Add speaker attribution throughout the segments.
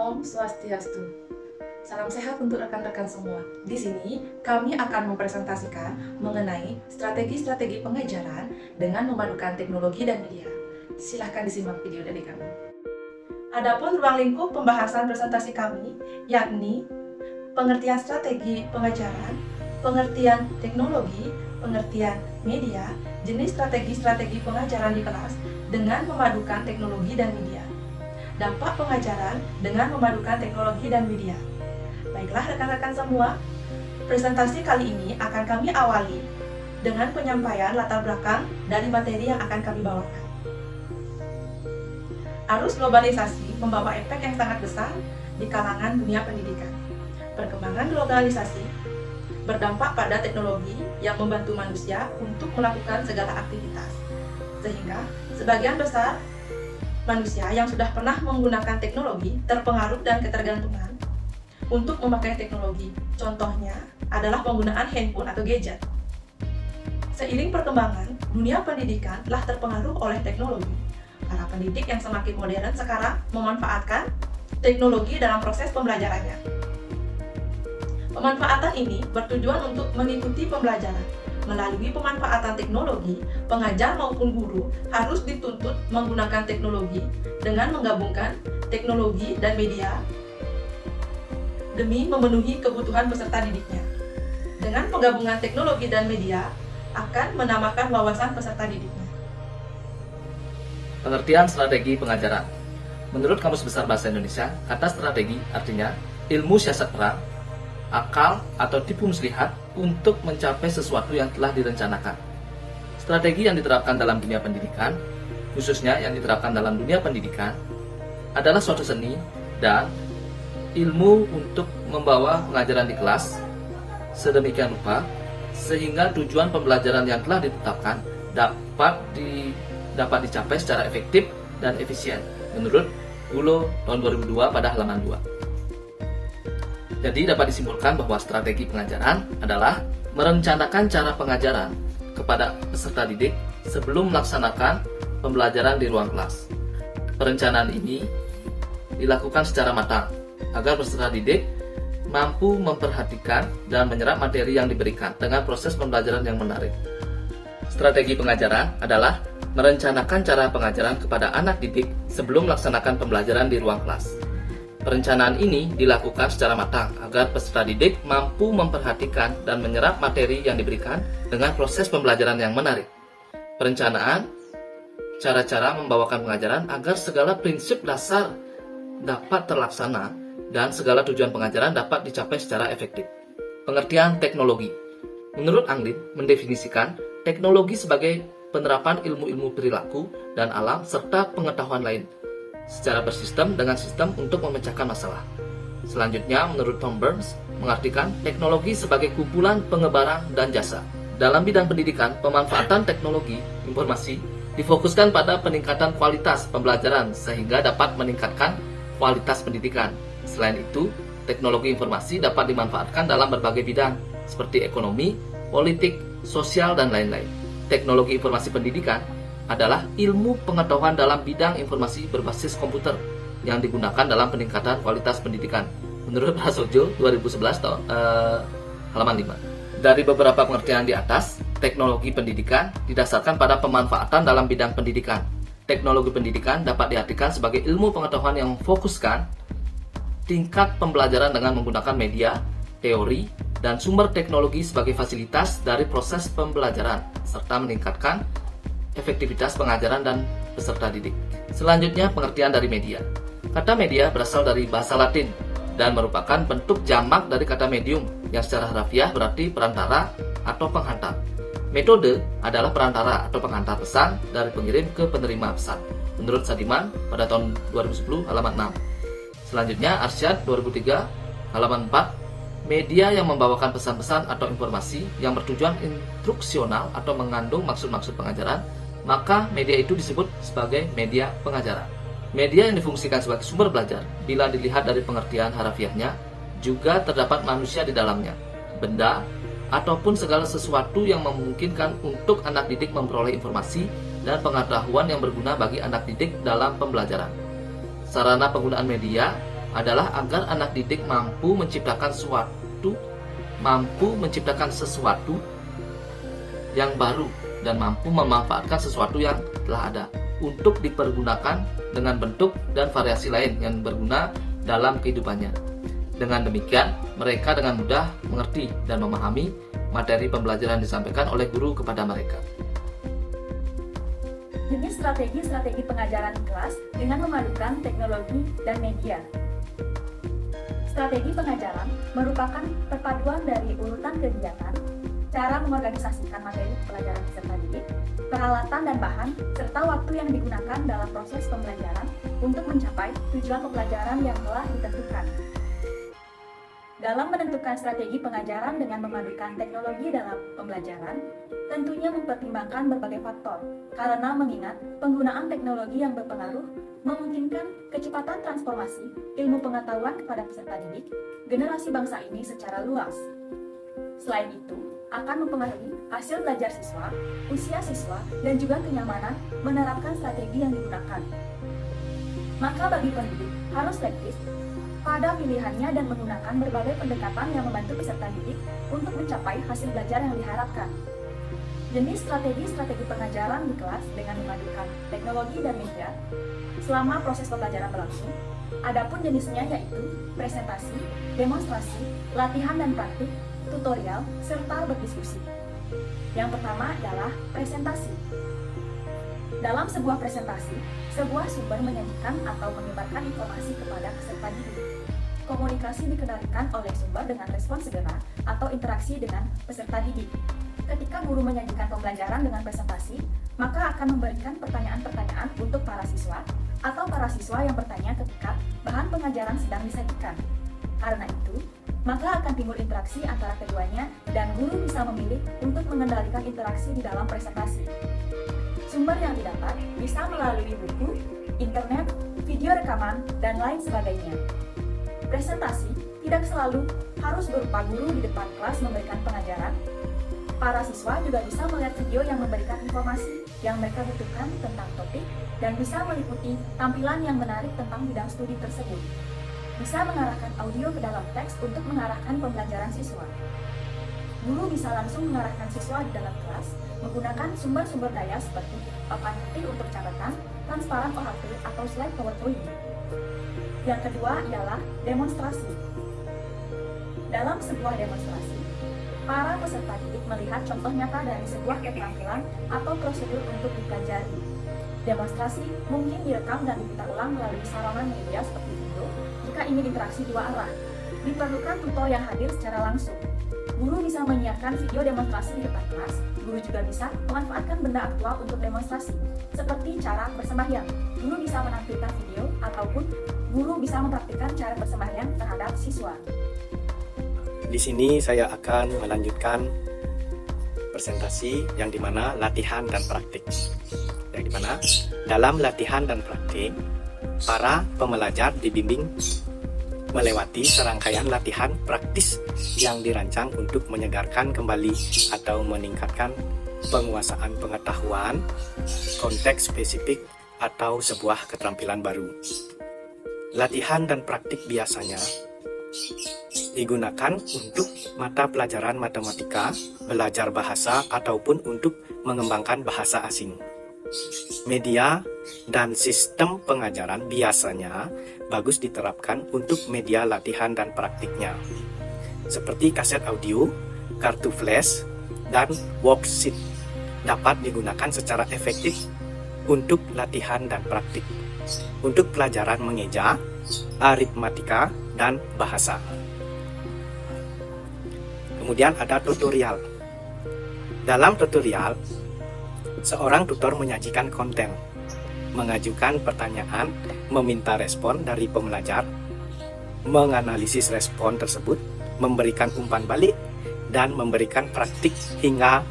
Speaker 1: Om Swastiastu. Salam sehat untuk rekan-rekan semua. Di sini kami akan mempresentasikan mengenai strategi-strategi pengajaran dengan memadukan teknologi dan media. Silahkan disimak video dari kami. Adapun ruang lingkup pembahasan presentasi kami yakni pengertian strategi pengajaran, pengertian teknologi, pengertian media, jenis strategi-strategi pengajaran di kelas dengan memadukan teknologi dan media. Dampak pengajaran dengan memadukan teknologi dan media. Baiklah rekan-rekan semua, presentasi kali ini akan kami awali dengan penyampaian latar belakang dari materi yang akan kami bawakan. Arus globalisasi membawa efek yang sangat besar di kalangan dunia pendidikan. Perkembangan globalisasi berdampak pada teknologi yang membantu manusia untuk melakukan segala aktivitas. Sehingga sebagian besar manusia yang sudah pernah menggunakan teknologi terpengaruh dan ketergantungan untuk memakai teknologi. Contohnya adalah penggunaan handphone atau gadget. Seiring perkembangan, dunia pendidikan telah terpengaruh oleh teknologi. Para pendidik yang semakin modern sekarang memanfaatkan teknologi dalam proses pembelajarannya. Pemanfaatan ini bertujuan untuk mengikuti pembelajaran. Melalui pemanfaatan teknologi, pengajar maupun guru harus dituntut menggunakan teknologi dengan menggabungkan teknologi dan media demi memenuhi kebutuhan peserta didiknya. Dengan penggabungan teknologi dan media akan menambahkan wawasan peserta didiknya.
Speaker 2: Pengertian strategi pengajaran. Menurut Kamus Besar Bahasa Indonesia, kata strategi artinya ilmu siasat perang, akal atau tipu muslihat untuk mencapai sesuatu yang telah direncanakan. Strategi yang diterapkan dalam dunia pendidikan, khususnya yang diterapkan dalam dunia pendidikan, adalah suatu seni dan ilmu untuk membawa pengajaran di kelas sedemikian rupa sehingga tujuan pembelajaran yang telah ditetapkan dapat dicapai secara efektif dan efisien menurut Gulo tahun 2002 pada halaman 2. Jadi dapat disimpulkan bahwa strategi pengajaran adalah merencanakan cara pengajaran kepada peserta didik sebelum melaksanakan pembelajaran di ruang kelas. Perencanaan ini dilakukan secara matang agar peserta didik mampu memperhatikan dan menyerap materi yang diberikan dengan proses pembelajaran yang menarik. Strategi pengajaran adalah merencanakan cara pengajaran kepada anak didik sebelum melaksanakan pembelajaran di ruang kelas. Perencanaan ini dilakukan secara matang agar peserta didik mampu memperhatikan dan menyerap materi yang diberikan dengan proses pembelajaran yang menarik. Perencanaan cara-cara membawakan pengajaran agar segala prinsip dasar dapat terlaksana dan segala tujuan pengajaran dapat dicapai secara efektif. Pengertian teknologi. Menurut Anglin, mendefinisikan teknologi sebagai penerapan ilmu-ilmu perilaku dan alam serta pengetahuan lain secara bersistem dengan sistem untuk memecahkan masalah. Selanjutnya, menurut Tom Burns, mengartikan teknologi sebagai kumpulan pengebaran dan jasa. Dalam bidang pendidikan, pemanfaatan teknologi informasi difokuskan pada peningkatan kualitas pembelajaran sehingga dapat meningkatkan kualitas pendidikan. Selain itu, teknologi informasi dapat dimanfaatkan dalam berbagai bidang seperti ekonomi, politik, sosial, dan lain-lain. Teknologi informasi pendidikan adalah ilmu pengetahuan dalam bidang informasi berbasis komputer yang digunakan dalam peningkatan kualitas pendidikan. Menurut Prasojo 2011 halaman 5. Dari beberapa pengertian di atas, teknologi pendidikan didasarkan pada pemanfaatan dalam bidang pendidikan. Teknologi pendidikan dapat diartikan sebagai ilmu pengetahuan yang memfokuskan tingkat pembelajaran dengan menggunakan media, teori, dan sumber teknologi sebagai fasilitas dari proses pembelajaran, serta meningkatkan efektivitas pengajaran dan peserta didik. Selanjutnya, pengertian dari media. Kata media berasal dari bahasa Latin dan merupakan bentuk jamak dari kata medium yang secara harafiah berarti perantara atau penghantar. Metode adalah perantara atau penghantar pesan dari pengirim ke penerima pesan. Menurut Sadiman pada tahun 2010 halaman 6. Selanjutnya, Arsyad 2003 halaman 4, media yang membawakan pesan-pesan atau informasi yang bertujuan instruksional atau mengandung maksud-maksud pengajaran, maka media itu disebut sebagai media pengajaran. Media yang difungsikan sebagai sumber belajar, bila dilihat dari pengertian harafiahnya, juga terdapat manusia di dalamnya, benda, ataupun segala sesuatu yang memungkinkan untuk anak didik memperoleh informasi dan pengetahuan yang berguna bagi anak didik dalam pembelajaran. Sarana penggunaan media adalah agar anak didik mampu menciptakan sesuatu yang baru dan mampu memanfaatkan sesuatu yang telah ada untuk dipergunakan dengan bentuk dan variasi lain yang berguna dalam kehidupannya. Dengan demikian, mereka dengan mudah mengerti dan memahami materi pembelajaran disampaikan oleh guru kepada mereka.
Speaker 3: Jenis strategi pengajaran di kelas dengan memadukan teknologi dan media. Strategi pengajaran merupakan perpaduan dari urutan kegiatan, cara mengorganisasikan materi pelajaran peserta didik, peralatan dan bahan, serta waktu yang digunakan dalam proses pembelajaran untuk mencapai tujuan pembelajaran yang telah ditentukan. Dalam menentukan strategi pengajaran dengan memadukan teknologi dalam pembelajaran, tentunya mempertimbangkan berbagai faktor, karena mengingat penggunaan teknologi yang berpengaruh memungkinkan kecepatan transformasi ilmu pengetahuan kepada peserta didik, generasi bangsa ini secara luas. Selain itu, akan mempengaruhi hasil belajar siswa, usia siswa, dan juga kenyamanan menerapkan strategi yang digunakan. Maka bagi pendidik harus selektif pada pilihannya dan menggunakan berbagai pendekatan yang membantu peserta didik untuk mencapai hasil belajar yang diharapkan. Jenis strategi pengajaran di kelas dengan memadukan teknologi dan media selama proses pembelajaran berlangsung. Adapun jenisnya yaitu presentasi, demonstrasi, latihan dan praktik, tutorial, serta berdiskusi. Yang pertama adalah presentasi. Dalam sebuah presentasi, sebuah sumber menyajikan atau menyebarkan informasi kepada peserta didik. Komunikasi dikendalikan oleh sumber dengan respon segera atau interaksi dengan peserta didik. Ketika guru menyajikan pembelajaran dengan presentasi, maka akan memberikan pertanyaan-pertanyaan untuk para siswa atau para siswa yang bertanya ketika bahan pengajaran sedang disajikan. Karena itu, maka akan timbul interaksi antara keduanya dan guru bisa memilih untuk mengendalikan interaksi di dalam presentasi. Sumber yang didapat bisa melalui buku, internet, video rekaman, dan lain sebagainya. Presentasi tidak selalu harus berupa guru di depan kelas memberikan pengajaran. Para siswa juga bisa melihat video yang memberikan informasi yang mereka butuhkan tentang topik dan bisa meliputi tampilan yang menarik tentang bidang studi tersebut. Bisa mengarahkan audio ke dalam teks untuk mengarahkan pembelajaran siswa. Guru bisa langsung mengarahkan siswa di dalam kelas menggunakan sumber-sumber daya seperti papan putih untuk catatan, transparan OHP atau slide PowerPoint. Yang kedua ialah demonstrasi. Dalam sebuah demonstrasi, para peserta didik melihat contoh nyata dari sebuah keterampilan atau prosedur untuk dipelajari. Demonstrasi mungkin direkam dan diputar ulang melalui saluran media seperti video jika ingin interaksi dua arah. Diperlukan tutor yang hadir secara langsung. Guru bisa menyiapkan video demonstrasi di depan kelas. Guru juga bisa memanfaatkan benda aktual untuk demonstrasi, seperti cara bersembahyang. Guru bisa menampilkan video ataupun guru bisa mempraktikkan cara bersembahyang terhadap siswa.
Speaker 4: Di sini saya akan melanjutkan presentasi yang dimana latihan dan praktik. Yang dimana dalam latihan dan praktik, para pembelajar dibimbing melewati serangkaian latihan praktis yang dirancang untuk menyegarkan kembali atau meningkatkan penguasaan pengetahuan, konteks spesifik, atau sebuah keterampilan baru. Latihan dan praktik biasanya digunakan untuk mata pelajaran matematika, belajar bahasa, ataupun untuk mengembangkan bahasa asing. Media dan sistem pengajaran biasanya bagus diterapkan untuk media latihan dan praktiknya, seperti kaset audio, kartu flash, dan worksheet dapat digunakan secara efektif untuk latihan dan praktik, untuk pelajaran mengeja, aritmatika, dan bahasa. Kemudian ada tutorial. Dalam tutorial, seorang tutor menyajikan konten, mengajukan pertanyaan, meminta respon dari pembelajar, menganalisis respon tersebut, memberikan umpan balik, dan memberikan praktik hingga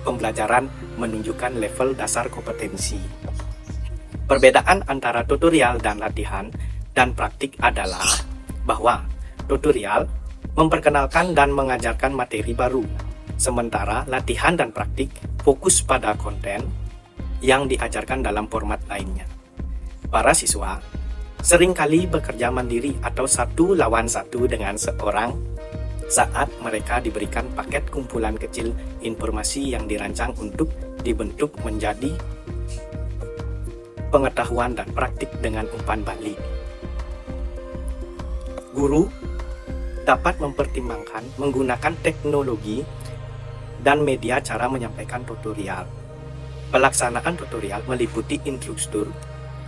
Speaker 4: pembelajaran menunjukkan level dasar kompetensi. Perbedaan antara tutorial dan latihan dan praktik adalah bahwa tutorial memperkenalkan dan mengajarkan materi baru, sementara latihan dan praktik fokus pada konten yang diajarkan dalam format lainnya. Para siswa seringkali bekerja mandiri atau satu lawan satu dengan seorang saat mereka diberikan paket kumpulan kecil informasi yang dirancang untuk dibentuk menjadi pengetahuan dan praktik dengan umpan balik. Guru dapat mempertimbangkan menggunakan teknologi dan media cara menyampaikan tutorial. Pelaksanaan tutorial meliputi instruktur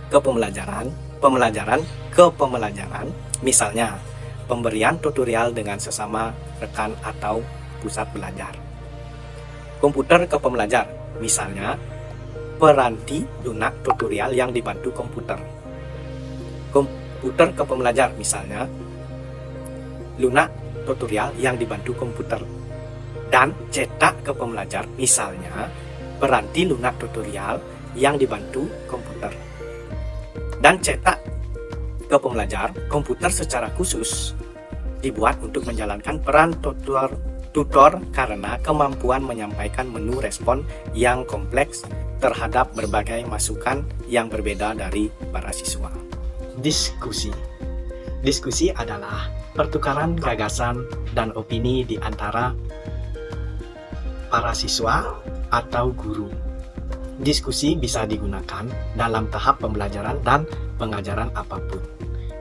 Speaker 4: kepembelajaran, pembelajaran ke pembelajaran, misalnya pemberian tutorial dengan sesama rekan atau pusat belajar. Komputer ke pembelajar, misalnya peranti lunak tutorial yang dibantu komputer. Komputer ke pembelajar, misalnya lunak tutorial yang dibantu komputer. Dan cetak ke pembelajar, misalnya peranti lunak tutorial yang dibantu komputer. Dan cetak ke pembelajar, komputer secara khusus dibuat untuk menjalankan peran tutor karena kemampuan menyampaikan menu respon yang kompleks terhadap berbagai masukan yang berbeda dari para siswa. Diskusi. Diskusi adalah pertukaran gagasan dan opini di antara para siswa atau guru. Diskusi bisa digunakan dalam tahap pembelajaran dan pengajaran apapun.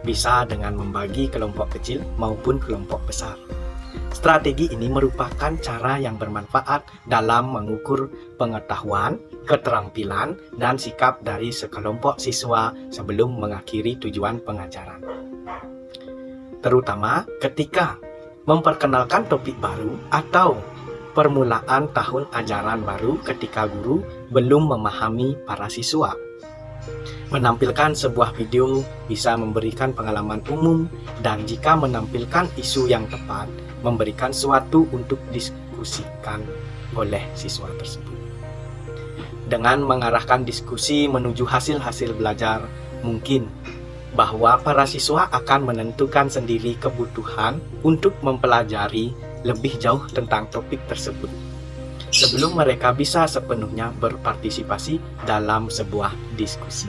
Speaker 4: Bisa dengan membagi kelompok kecil maupun kelompok besar. Strategi ini merupakan cara yang bermanfaat dalam mengukur pengetahuan, keterampilan, dan sikap dari sekelompok siswa sebelum mengakhiri tujuan pengajaran. Terutama ketika memperkenalkan topik baru atau permulaan tahun ajaran baru ketika guru belum memahami para siswa. Menampilkan sebuah video bisa memberikan pengalaman umum dan jika menampilkan isu yang tepat, memberikan suatu untuk diskusikan oleh siswa tersebut. Dengan mengarahkan diskusi menuju hasil-hasil belajar, mungkin bahwa para siswa akan menentukan sendiri kebutuhan untuk mempelajari lebih jauh tentang topik tersebut sebelum mereka bisa sepenuhnya berpartisipasi dalam sebuah diskusi.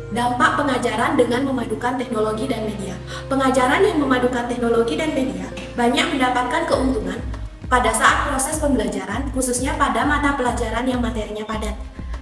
Speaker 5: Dampak pengajaran dengan memadukan teknologi dan media. Pengajaran yang memadukan teknologi dan media banyak mendapatkan keuntungan pada saat proses pembelajaran, khususnya pada mata pelajaran yang materinya padat.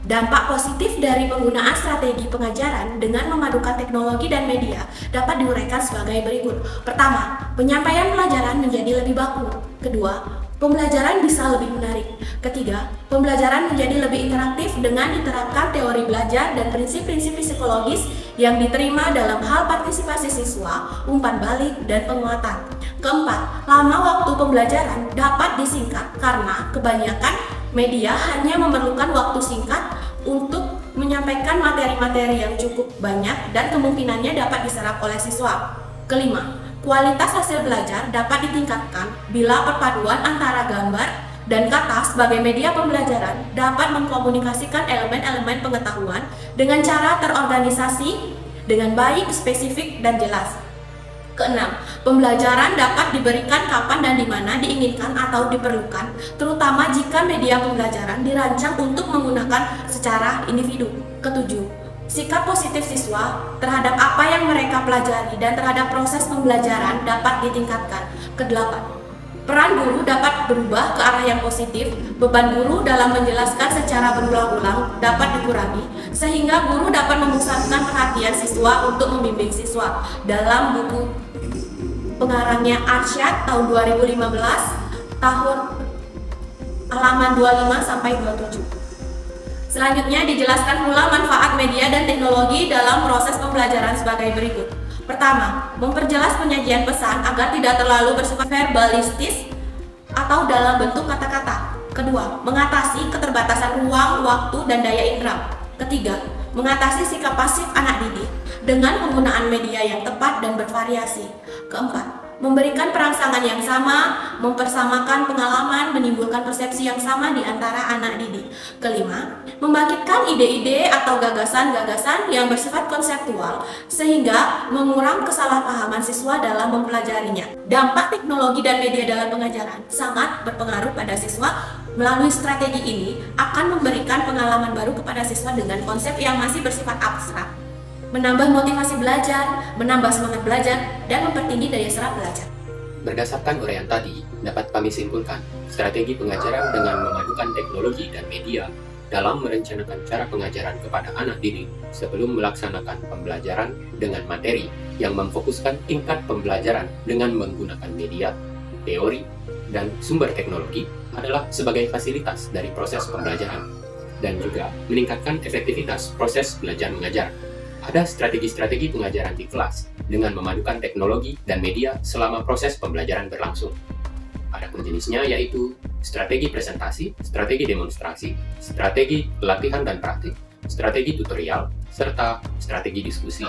Speaker 5: Dampak positif dari penggunaan strategi pengajaran dengan memadukan teknologi dan media dapat diuraikan sebagai berikut. Pertama, penyampaian pelajaran menjadi lebih baku. Kedua, pembelajaran bisa lebih menarik. Ketiga, pembelajaran menjadi lebih interaktif dengan diterapkan teori belajar dan prinsip-prinsip psikologis yang diterima dalam hal partisipasi siswa, umpan balik, dan penguatan. Keempat, lama waktu pembelajaran dapat disingkat karena kebanyakan media hanya memerlukan waktu singkat untuk menyampaikan materi-materi yang cukup banyak dan kemungkinannya dapat diserap oleh siswa. Kelima, kualitas hasil belajar dapat ditingkatkan bila perpaduan antara gambar dan kata sebagai media pembelajaran dapat mengkomunikasikan elemen-elemen pengetahuan dengan cara terorganisasi dengan baik, spesifik, dan jelas. Keenam, pembelajaran dapat diberikan kapan dan di mana diinginkan atau diperlukan, terutama jika media pembelajaran dirancang untuk menggunakan secara individu. Ketujuh, sikap positif siswa terhadap apa yang mereka pelajari dan terhadap proses pembelajaran dapat ditingkatkan. Kedelapan, peran guru dapat berubah ke arah yang positif. Beban guru dalam menjelaskan secara berulang-ulang dapat dikurangi, sehingga guru dapat memusatkan perhatian siswa untuk membimbing siswa. Dalam buku pengarangnya Arsyad tahun 2015, tahun halaman 25-27. Selanjutnya dijelaskan pula manfaat media dan teknologi dalam proses pembelajaran sebagai berikut. Pertama, memperjelas penyajian pesan agar tidak terlalu bersifat verbalistis atau dalam bentuk kata-kata. Kedua, mengatasi keterbatasan ruang, waktu, dan daya indera. Ketiga, mengatasi sikap pasif anak didik dengan penggunaan media yang tepat dan bervariasi. Keempat, memberikan perangsangan yang sama, mempersamakan pengalaman, menimbulkan persepsi yang sama di antara anak didik. Kelima, membangkitkan ide-ide atau gagasan-gagasan yang bersifat konseptual sehingga mengurangi kesalahpahaman siswa dalam mempelajarinya. Dampak teknologi dan media dalam pengajaran sangat berpengaruh pada siswa. Melalui strategi ini akan memberikan pengalaman baru kepada siswa dengan konsep yang masih bersifat abstrak. menambah motivasi belajar, menambah semangat belajar, dan mempertinggi daya serap belajar.
Speaker 6: Berdasarkan uraian tadi, dapat kami simpulkan, strategi pengajaran dengan memadukan teknologi dan media dalam merencanakan cara pengajaran kepada anak didik sebelum melaksanakan pembelajaran dengan materi yang memfokuskan tingkat pembelajaran dengan menggunakan media, teori, dan sumber teknologi adalah sebagai fasilitas dari proses pembelajaran dan juga meningkatkan efektivitas proses belajar mengajar. Ada strategi-strategi pengajaran di kelas dengan memadukan teknologi dan media selama proses pembelajaran berlangsung. Adapun jenisnya yaitu strategi presentasi, strategi demonstrasi, strategi pelatihan dan praktik, strategi tutorial, serta strategi diskusi.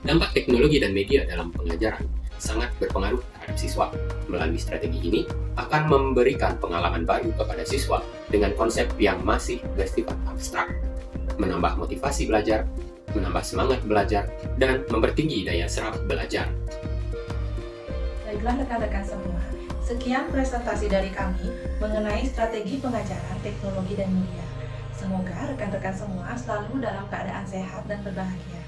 Speaker 6: Dampak teknologi dan media dalam pengajaran sangat berpengaruh terhadap siswa. Melalui strategi ini akan memberikan pengalaman baru kepada siswa dengan konsep yang masih bersifat abstrak, menambah motivasi belajar, menambah semangat belajar, dan mempertinggi daya serap belajar.
Speaker 1: Baiklah rekan-rekan semua, sekian presentasi dari kami mengenai strategi pengajaran teknologi dan media. Semoga rekan-rekan semua selalu dalam keadaan sehat dan berbahagia.